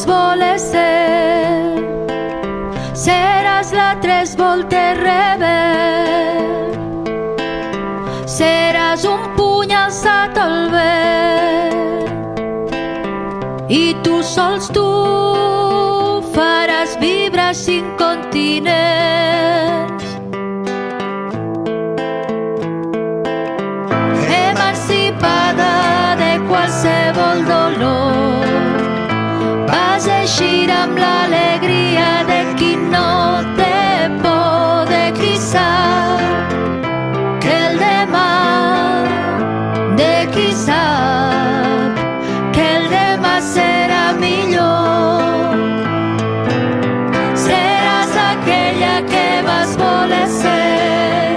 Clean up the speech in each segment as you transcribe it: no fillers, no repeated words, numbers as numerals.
vas voler ser. Seràs la tres voltes rebel, seràs un puny alçat al vent, i tu sols tu faràs vibrar 5 continents. Emancipada de qualsevol dolor, vas eixir amb l'alegria de qui no té por, de qui sap que el demà, de qui sap que el demà serà millor. Seràs aquella que vas voler ser,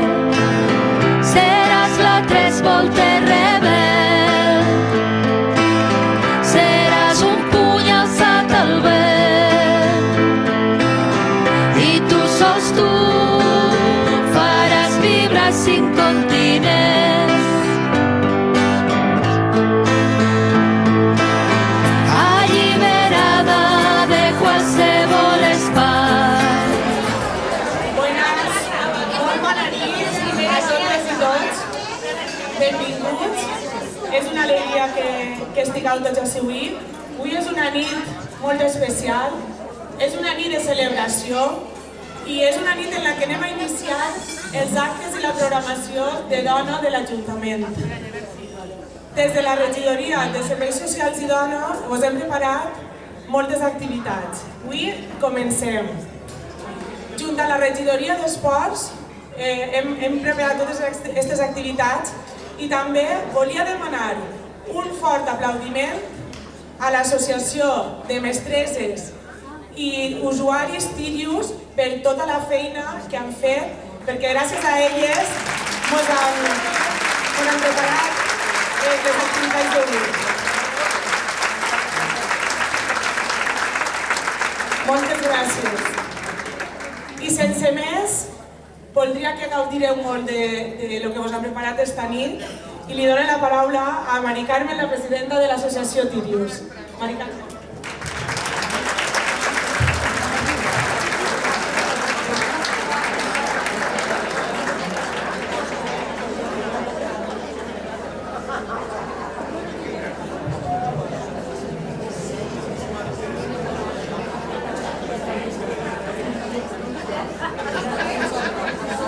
seràs la tres voltes rebel, seràs un puny alçat al vent, i tu sols tu faràs vibrar 5 continents. Alliberada de qualsevol espai. Buenas, molt bona nit a totes i tots. Benvinguts. És una alegria que estigueu tots així avui. Avui és una nit molt especial, és una nit de celebració i és una nit en la que anem a iniciar els actes i la programació de dona de l'Ajuntament. Des de la regidoria de Serveis Socials i Dona us hem preparat moltes activitats. Avui comencem. Junt a la regidoria d'Esports hem preparat totes aquestes activitats i també volia demanar un fort aplaudiment a l'Associació de Mestresses i Usuaris Tirius per tota la feina que han fet, perquè gràcies a elles ens han preparat les activitats d'avui. Moltes gràcies. I sense més, voldria que gaudireu molt de lo que us han preparat esta nit i li dono la paraula a Mari Carmen, la presidenta de l'Associació Tirius. Mari Carmen.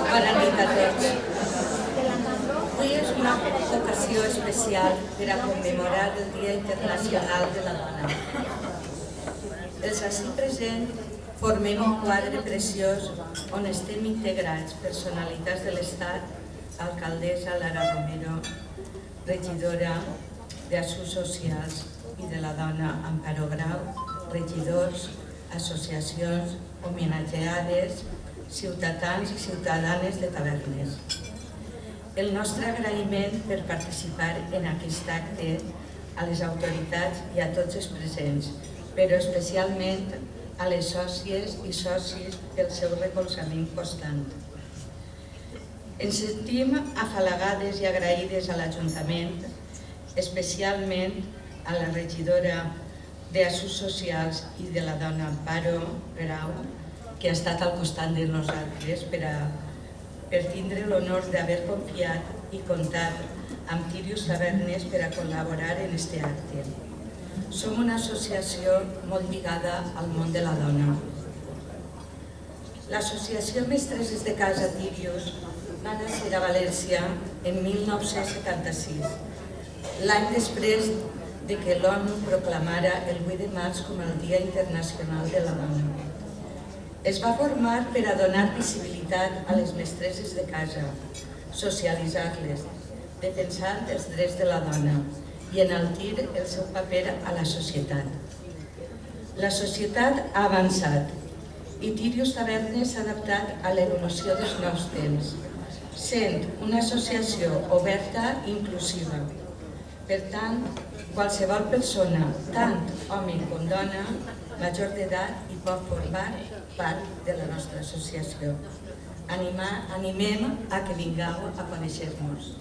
Bona nit a tots. Avui és una ocasió especial per a commemorar el Dia Internacional de la Dona. Els ací presents formem un quadre preciós on estem integrats personalitats de l'Estat, alcaldessa Lara Romero, regidora d'Assumptes Socials i de la Dona Amparo Grau, regidors, associacions, homenatjades, ciutadans i ciutadanes de Tavernes. El nostre agraïment per participar en aquest acte a les autoritats i a tots els presents, però especialment a les sòcies i socis pel seu recolzament constant. Ens sentim afalagades i agraïdes a l'Ajuntament, especialment a la regidora d'Assumptes Socials i de la Dona Amparo Grau, que ha estat al costat de nosaltres per tindre l'honor d'haver confiat i comptat amb Tirius Tavernes per a col·laborar en aquest acte. Som una associació molt lligada al món de la dona. L'Associació Mestresses de Casa Tirius va néixer a València en 1976, l'any després de que l'ONU proclamara el 8 de març com el Dia Internacional de la Dona. Es va formar per a donar visibilitat a les mestresses de casa, socialitzar-les, defensant els drets de la dona i enaltir el seu paper a la societat. La societat ha avançat i Tirius Tavernes s'ha adaptat a l'evolució dels nous temps, sent una associació oberta i inclusiva. Per tant, qualsevol persona, tant home com dona, major d'edat, hi pot formar part de la nostra associació. Animem a que vingueu a conèixer-nos.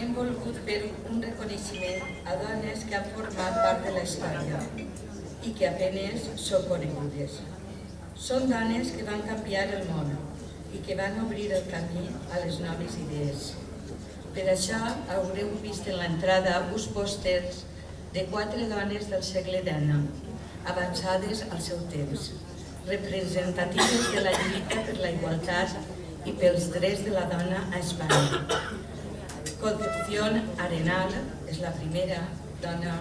hem volgut fer un reconeixement a dones que han format part de la història i que apenas són conegudes. Són dones que van canviar el món i que van obrir el camí a les noves idees. Per això haureu vist en l'entrada uns pòsters de 4 dones del segle XIX, avançades al seu temps, representatives de la lluita per la igualtat i pels drets de la dona a Espanya. Concepción Arenal és la primera dona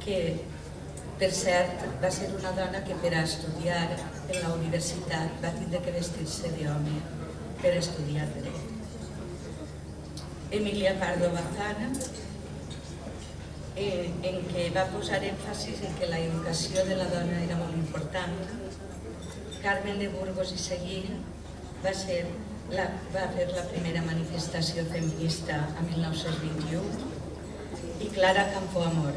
que, per cert, va ser una dona que per a estudiar en la universitat va tindre que vestir-se d'home per estudiar dret. Emilia Pardo Bazán, en què va posar èmfasis en que la educació de la dona era molt important. Carmen de Burgos i Seguí va fer la primera manifestació feminista a 1921 i Clara Campoamor,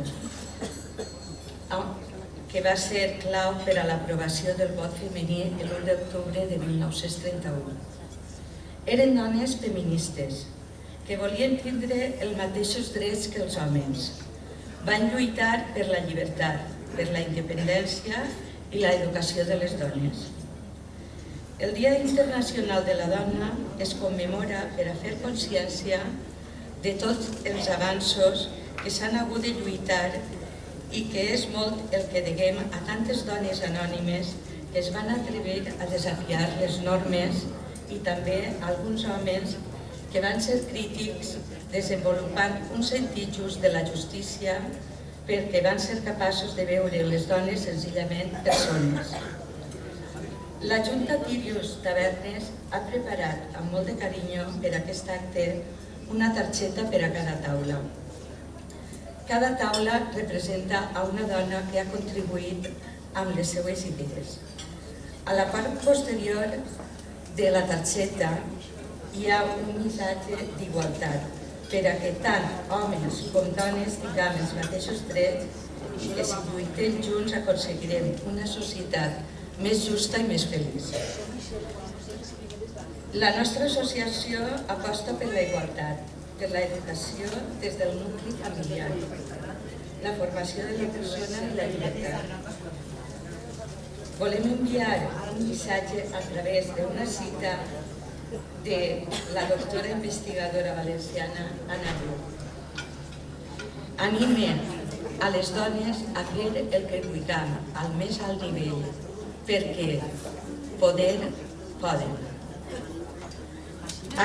que va ser clau per a l'aprovació del vot femení l'1 d'octubre de 1931. Eren dones feministes que volien tindre els mateixos drets que els homes. Van lluitar per la llibertat, per la independència i l'educació de les dones. El Dia Internacional de la Dona es commemora per a fer consciència de tots els avanços que s'han hagut de lluitar i que és molt el que deguem a tantes dones anònimes que es van atrevir a desafiar les normes i també a alguns homes que van ser crítics desenvolupant un sentit just de la justícia perquè van ser capaços de veure les dones senzillament persones. La Junta Tirius Tavernes ha preparat amb molt de carinyo per a aquest acte una targeta per a cada taula. Cada taula representa a una dona que ha contribuït amb les seues idees. A la part posterior de la targeta hi ha un missatge d'igualtat per a que tant homes com dones tinguem els mateixos drets i que si lluitem junts aconseguirem una societat més justa i més feliç. La nostra associació aposta per la igualtat, per l'educació des del nucli familiar, la formació de la persona i la llibertat. Volem enviar un missatge a través d'una cita de la doctora investigadora valenciana Ana Bru. Anime a les dones a fer el que lluitam al més alt nivell, perquè poder poden.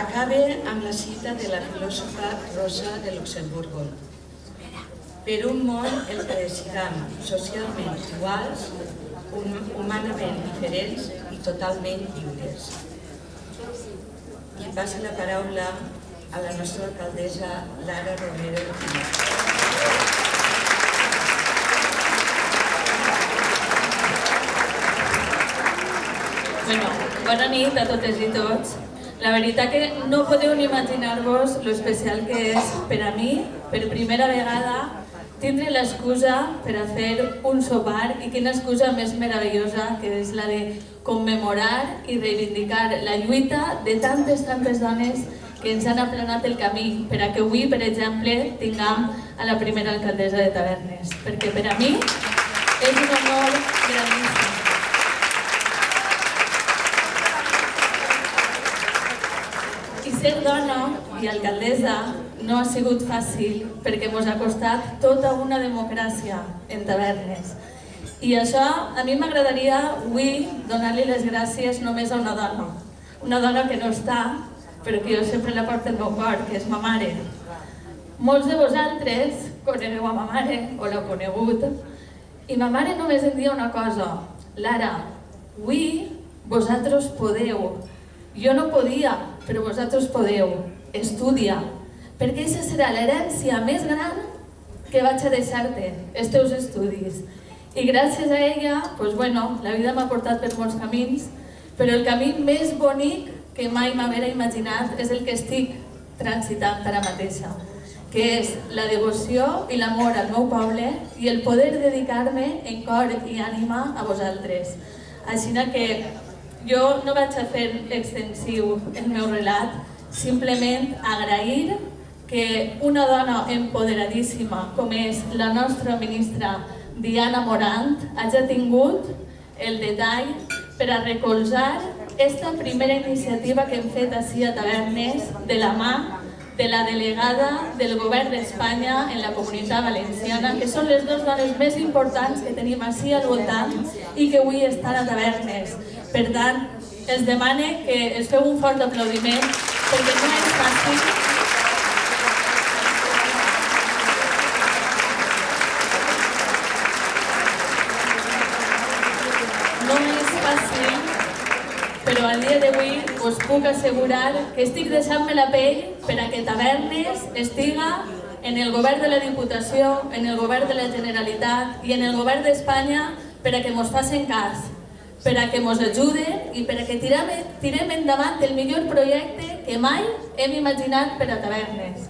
Acabe amb la cita de la filòsofa Rosa de Luxemburgo. Per un món en què siguem socialment iguals, humanament diferents i totalment lliures. I passo la paraula a la nostra alcaldessa Lara Romero. Bona nit a totes i tots. La veritat que no podeu ni imaginar-vos lo especial que és per a mi, per primera vegada, tindre l'excusa per a fer un sopar i quina excusa més meravellosa que és la de commemorar i reivindicar la lluita de tantes dones que ens han aplanat el camí per a que avui, per exemple, tinguem a la primera alcaldessa de Tavernes, perquè per a mi és un honor grandíssim. I ser dona i alcaldessa no ha sigut fàcil perquè ens ha costat tota una democràcia en Tavernes. I això a mi m'agradaria avui donar-li les gràcies només a una dona que no està, però que jo sempre la porto al meu cor, que és ma mare. Molts de vosaltres conegueu a ma mare o l'heu conegut i ma mare només em dia una cosa: Lara, avui vosaltres podeu. Jo no podia, però vosaltres podeu. Estudia, perquè aquesta serà l'herència més gran que vaig a deixar-te, els teus estudis. I gràcies a ella, la vida m'ha portat per molts camins, però el camí més bonic que mai m'haguera imaginat és el que estic transitant ara mateixa, que és la devoció i l'amor al meu poble i el poder dedicar-me en cor i ànima a vosaltres. Així que jo no vaig a fer extensiu el meu relat, simplement agrair que una dona empoderadíssima com és la nostra ministra Diana Morant hagi tingut el detall per a recolzar esta primera iniciativa que hem fet ací a Tavernes de la mà de la delegada del Govern d'Espanya en la Comunitat Valenciana, que són les dues dones més importants que tenim ací al voltant i que avui estan a Tavernes. Per tant, els demane que es feu un fort aplaudiment perquè no és fàcil. No és fàcil, però al dia d'avui us puc assegurar que estic deixant-me la pell per a que Tavernes estiga en el govern de la Diputació, en el govern de la Generalitat i en el govern d'Espanya per a que mos facin cas, per a que mos ajuden i per a que tirem endavant el millor projecte que mai hem imaginat per a Tavernes.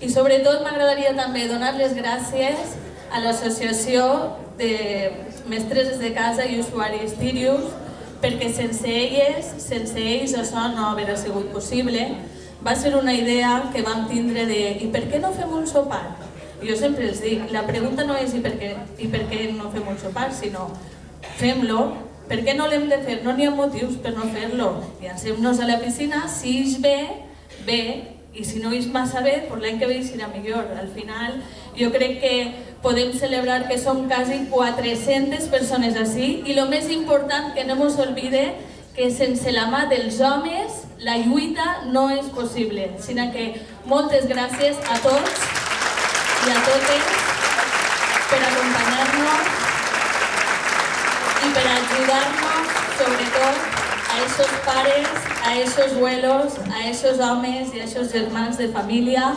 I sobretot m'agradaria també donar les gràcies a l'Associació de Mestresses de Casa i Usuaris Tirius, perquè sense ells això no hauria sigut possible. Va ser una idea que vam tindre de i per què no fem un sopar? Jo sempre els dic, la pregunta no és i per què no fem un sopar, sinó fem-lo. Per què no l'hem de fer? No n'hi ha motius per no fer-lo. Llancem-nos a la piscina, si ix bé, bé, i si no ix massa bé, l'any que ve serà millor. Al final, jo crec que podem celebrar que som quasi 400 persones ací i el més important que no ens oblide que sense la mà dels homes la lluita no és possible. Sinó que moltes gràcies a tots i a totes per acompanyar-nos i per ajudar-nos, sobretot, a esos pares, a esos abuelos, a esos homes i a esos germans de família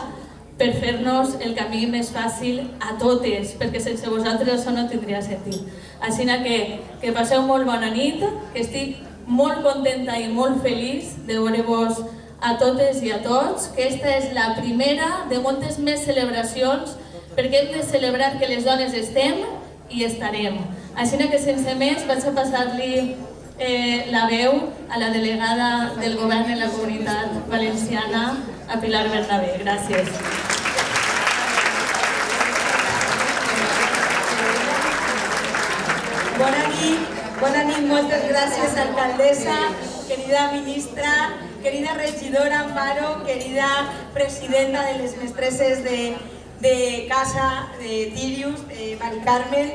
per fer-nos el camí més fàcil a totes, perquè sense vosaltres això no tindria sentit. Així que passeu molt bona nit, que estic molt contenta i molt feliç de veure-vos a totes i a tots, que esta és la primera de moltes més celebracions, perquè hem de celebrar que les dones estem i estarem. Així que sense més vaig a passar-li la veu a la delegada del govern en la Comunitat Valenciana, a Pilar Bernabé. Gràcies. Bona nit, moltes gràcies, alcaldessa, querida ministra, querida regidora Amparo, querida presidenta de les mestresses de casa de Tirius, Mari Carmen.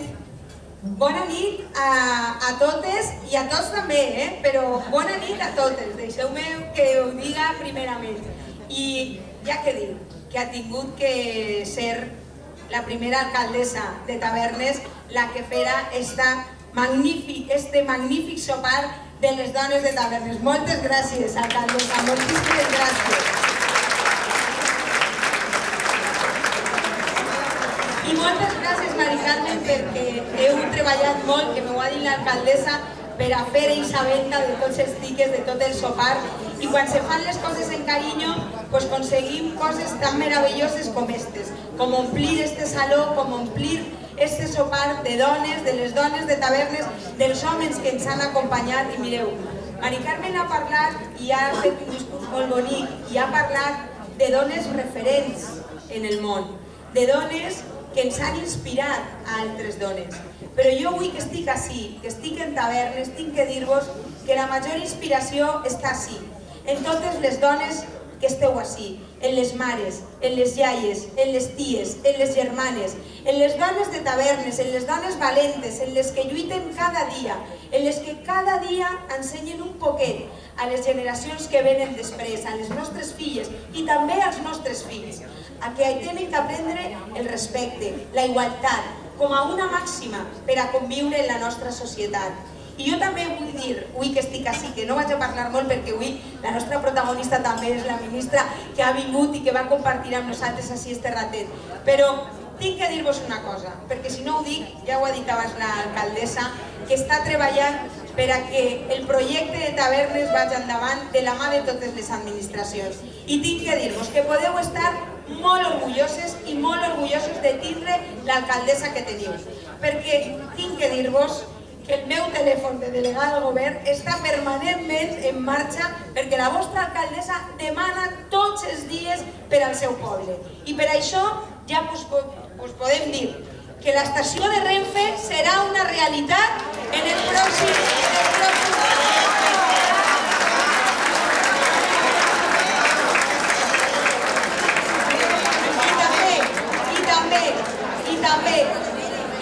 Bona nit a totes i a tots també, però bona nit a totes. Deixeu-me que ho diga primerament. I ja que dic que ha tingut que ser la primera alcaldessa de Tavernes la que fera este magnífic sopar de les dones de Tavernes. Moltes gràcies, alcaldessa, moltíssimes gràcies. I moltes gràcies, Mari Carmen, perquè heu treballat molt, que m'ho ha dit l'alcaldessa, per a fer eixa venda de tots els tiques, de tot el sopar. I quan se fan les coses en carinyo, pues aconseguim coses tan meravelloses com aquestes, com omplir este saló, com omplir este sopar de dones, de les dones de Tavernes, dels homes que ens han acompanyat. I mireu, Mari Carmen ha parlat i ha fet un discurs molt bonic i ha parlat de dones referents en el món, de dones que ens han inspirat a altres dones. Però jo avui que estic ací, que estic en Tavernes, tinc que dir-vos que la major inspiració està ací, en totes les dones que esteu ací, en les mares, en les iaies, en les ties, en les germanes, en les dones de Tavernes, en les dones valentes, en les que lluiten cada dia, en les que cada dia ensenyen un poquet a les generacions que venen després, a les nostres filles i també als nostres fills, a que tenen que aprendre el respecte, la igualtat, com a una màxima per a conviure en la nostra societat. I jo també vull dir, avui que estic ací, que no vaig a parlar molt perquè avui la nostra protagonista també és la ministra que ha vingut i que va compartir amb nosaltres així este ratet, però tinc que dir-vos una cosa, perquè si no ho dic, ja ho ha dit abans l'alcaldessa, que està treballant per a que el projecte de Tavernes vagi endavant de la mà de totes les administracions. I tinc que dir-vos que podeu estar molt orgulloses i molt orgullosos de tindre l'alcaldessa que teniu, perquè tinc que dir-vos que el meu telèfon de delegada del govern està permanentment en marxa perquè la vostra alcaldessa demana tots els dies per al seu poble. I per això ja us podem dir que l'estació de Renfe serà una realitat en el pròxim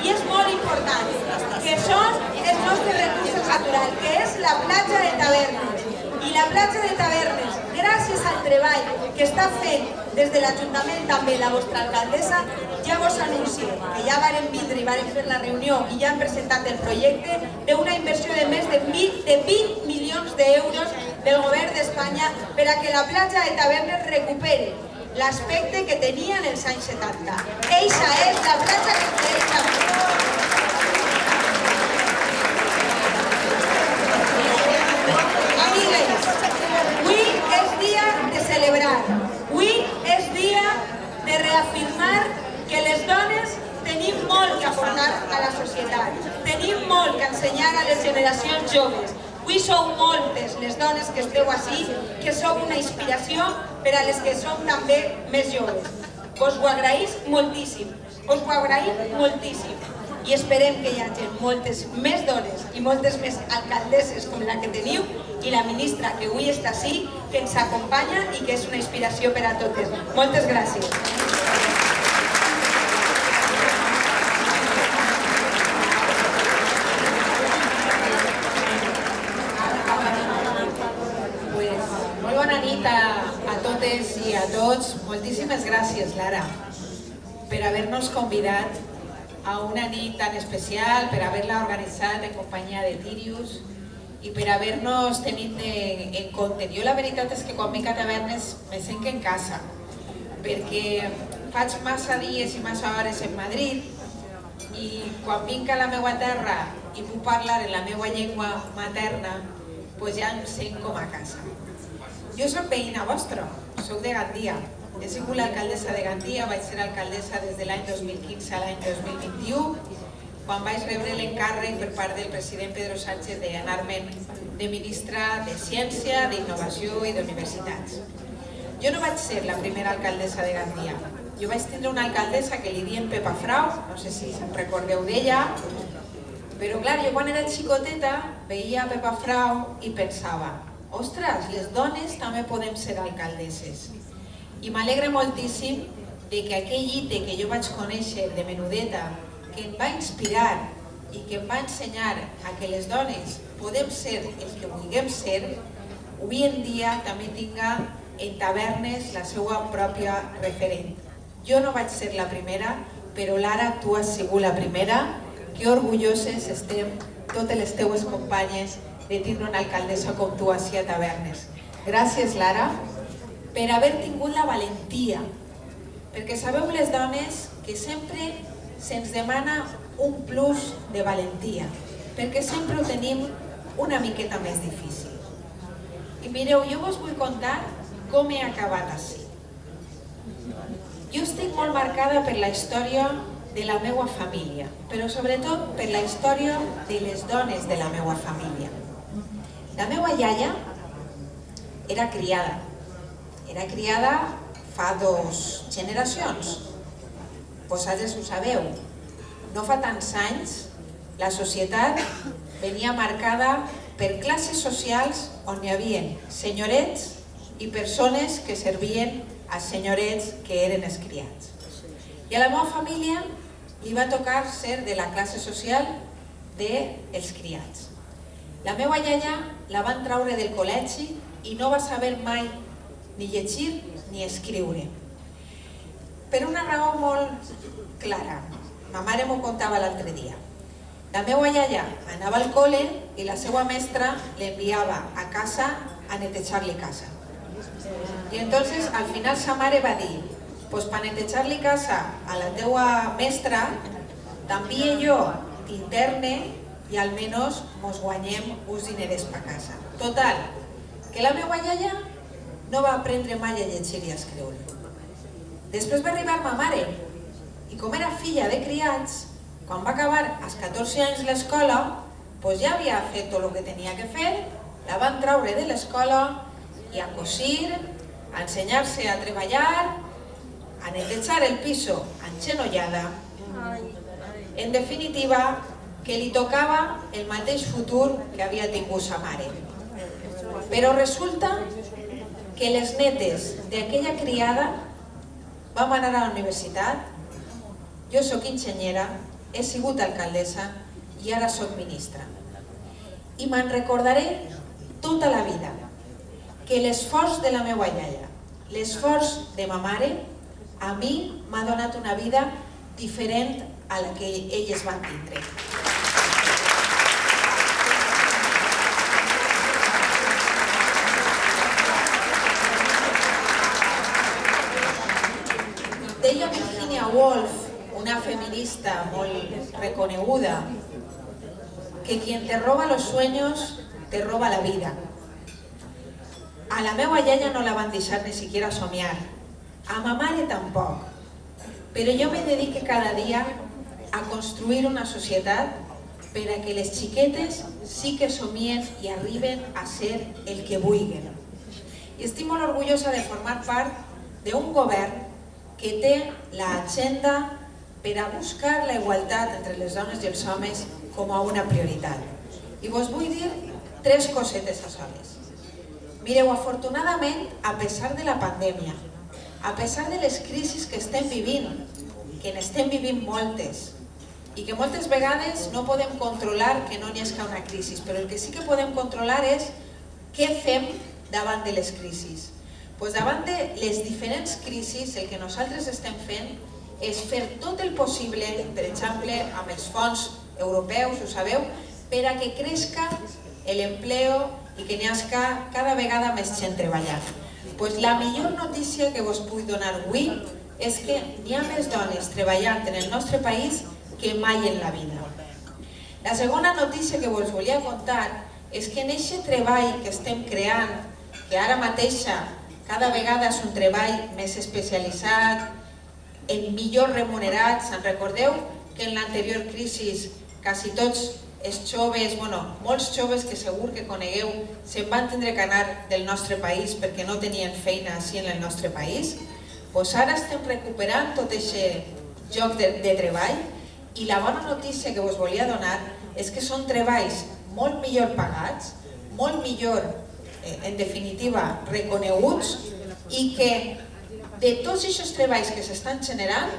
i és molt important, que són els nostres recursos naturals, que és la platja de Tavernes. I la platja de Tavernes, gràcies al treball que està fent des de l'Ajuntament també la vostra alcaldessa, ja vos anuncio que ja varen vindre i varen fer la reunió i ja han presentat el projecte d'una inversió de més de 20 milions d'euros del govern d'Espanya per a que la platja de Tavernes recuperi l'aspecte que tenia en els anys 70. Eixa és la platja que mereix la pena. Amigues, avui és dia de celebrar. Avui és dia de reafirmar que les dones tenim molt que aportar a la societat. Tenim molt que ensenyar a les generacions joves. Avui sou moltes les dones que esteu així, que sou una inspiració per a les que som també més joves. Us ho agraïm moltíssim, us ho agraïm moltíssim. I esperem que hi hagi moltes més dones i moltes més alcaldesses com la que teniu i la ministra que avui està així, que ens acompanya i que és una inspiració per a totes. Moltes gràcies. A totes i a tots, moltíssimes gràcies, Lara, per haver-nos convidat a una nit tan especial, per haver-la organitzat en companyia de Tirius i per haver-nos tenit en compte. Jo la veritat és que quan vinc a Tavernes me sent en casa, perquè faig massa dies i massa hores en Madrid i quan vinc a la meva terra i puc parlar en la meva llengua materna, doncs ja em sent com a casa. Jo soc veïna vostra, soc de Gandia. He sigut l'alcaldessa de Gandia, vaig ser alcaldessa des de l'any 2015 a l'any 2021, quan vaig rebre l'encàrrec per part del president Pedro Sánchez d'anar-me'n de ministra de Ciència, d'Innovació i d'Universitats. Jo no vaig ser la primera alcaldessa de Gandia. Jo vaig tindre una alcaldessa que li dien Pepa Frau, no sé si se'n recordeu d'ella, però clar, jo quan era xicoteta veia Pepa Frau i pensava: ostres, les dones també podem ser alcaldesses. I m'alegre moltíssim que aquell ite que jo vaig conèixer de menudeta, que em va inspirar i que em va ensenyar a que les dones podem ser el que vulguem ser, avui en dia també tinga en Tavernes la seva pròpia referent. Jo no vaig ser la primera, però Lara, tu has sigut la primera. Que orgulloses estem totes les teues companyes de tindre una alcaldessa com tu així a Tavernes. Gràcies, Lara, per haver tingut la valentia, perquè sabeu les dones que sempre se'ns demana un plus de valentia, perquè sempre ho tenim una miqueta més difícil. I mireu, jo vos vull contar com he acabat així. Jo estic molt marcada per la història de la meva família, però sobretot per la història de les dones de la meva família. La meva iaia era criada fa 2 generacions. Vosaltres ho sabeu, no fa tants anys la societat venia marcada per classes socials on hi havia senyorets i persones que servien als senyorets que eren els criats. I a la meva família li va tocar ser de la classe social dels criats. La meva iaia la van traure del col·legi i no va saber mai ni llegir ni escriure. Per una raó molt clara, ma mare m'ho contava l'altre dia. La meva iaia anava al col·le i la seva mestra l'enviava a casa a netejar-li casa. I entonces al final sa mare va dir: pues para netejar-li casa a la teua mestra, també jo t'interne i almenys mos guanyem uns dinerets per casa. Total, que la meva iaia no va aprendre mai a llegir i a escriure. Després va arribar ma mare i com era filla de criats, quan va acabar als 14 anys l'escola, pues ja havia fet tot el que tenia que fer, la van traure de l'escola i a cosir, a ensenyar-se a treballar, a netejar el piso enxenollada. En definitiva, que li tocava el mateix futur que havia tingut sa mare. Però resulta que les netes d'aquella criada vam anar a la universitat, jo soc enginyera, he sigut alcaldessa i ara soc ministra. I me'n recordaré tota la vida que l'esforç de la meva iaia, l'esforç de ma mare, a mi m'ha donat una vida diferent a la que elles van tindre. Deia Virginia Woolf, una feminista molt reconeguda, que quien te roba los sueños te roba la vida. A la meva iaia no la van deixar ni siquiera somiar, a ma mare tampoc, però jo me dedique cada dia a construir una societat per a que les xiquetes sí que somien i arriben a ser el que vulguin. I estic molt orgullosa de formar part d'un govern que té l'agenda per a buscar la igualtat entre les dones i els homes com a una prioritat. I vos vull dir 3 cosetes a soles. Mireu, afortunadament, a pesar de la pandèmia, a pesar de les crisis que estem vivint, que n'estem vivint moltes, i que moltes vegades no podem controlar que no n'hi hagi una crisi, però el que sí que podem controlar és què fem davant de les crisis. Pues davant de les diferents crisis, el que nosaltres estem fent és fer tot el possible, per exemple, amb els fons europeus, ho sabeu, per a que crezca l'empleo i que n'hi hagi cada vegada més gent treballant. Pues la millor notícia que vos puc donar avui és que n'hi ha més dones treballant en el nostre país que mai en la vida. La segona notícia que vos volia contar és que en aquest treball que estem creant, que ara mateixa cada vegada és un treball més especialitzat, en millor remunerats. Se'n recordeu que en l'anterior crisi quasi tots els joves, molts joves que segur que conegueu, se'n van tindre que anar del nostre país perquè no tenien feina així en el nostre país? Doncs ara estem recuperant tot aquest lloc de treball i la bona notícia que vos volia donar és que són treballs molt millor pagats, molt millor, en definitiva, reconeguts i que de tots aquests treballs que s'estan generant,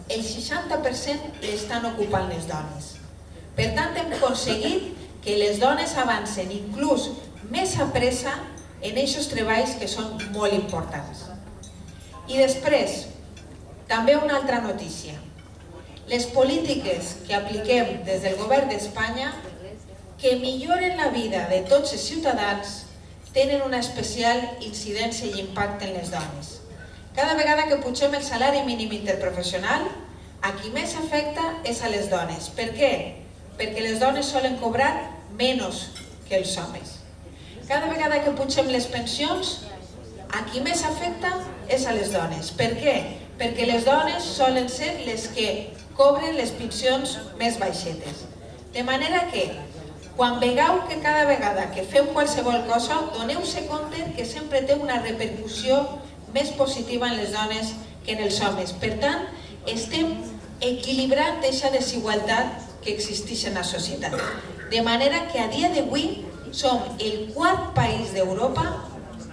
el 60% l'estan ocupant les dones. Per tant, hem aconseguit que les dones avancen inclús més a pressa en aquests treballs que són molt importants. I després, també una altra notícia. Les polítiques que apliquem des del govern d'Espanya que milloren la vida de tots els ciutadans tenen una especial incidència i impacte en les dones. Cada vegada que pugem el salari mínim interprofessional, a qui més afecta és a les dones. Per què? Perquè les dones solen cobrar menys que els homes. Cada vegada que pugem les pensions, a qui més afecta és a les dones. Per què? Perquè les dones solen ser les que cobren les pensions més baixetes. De manera que, quan vegeu que cada vegada que feu qualsevol cosa, doneu-se compte que sempre té una repercussió més positiva en les dones que en els homes. Per tant, estem equilibrant aquesta desigualtat que existeix en la societat. De manera que a dia d'avui som el 4 país d'Europa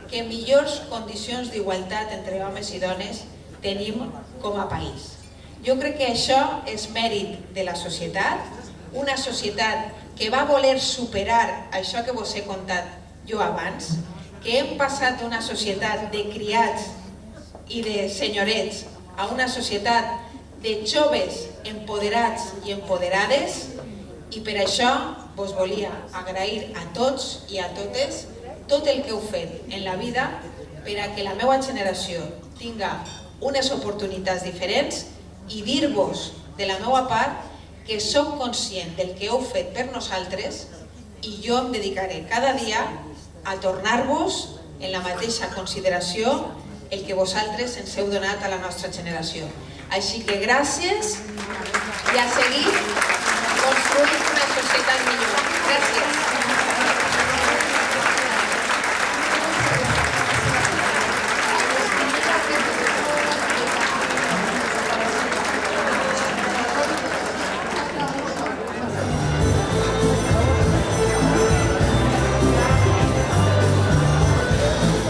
que millors condicions d'igualtat entre homes i dones tenim com a país. Jo crec que això és mèrit de la societat, una societat que va voler superar això que vos he contat jo abans, que hem passat d'una societat de criats i de senyorets a una societat de joves empoderats i empoderades, i per això vos volia agrair a tots i a totes tot el que heu fet en la vida per a que la meva generació tinga unes oportunitats diferents i dir-vos de la meva part que soc conscient del que heu fet per nosaltres i jo em dedicaré cada dia a tornar-vos en la mateixa consideració el que vosaltres ens heu donat a la nostra generació. Així que gràcies i a seguir construint una societat millor. Gràcies.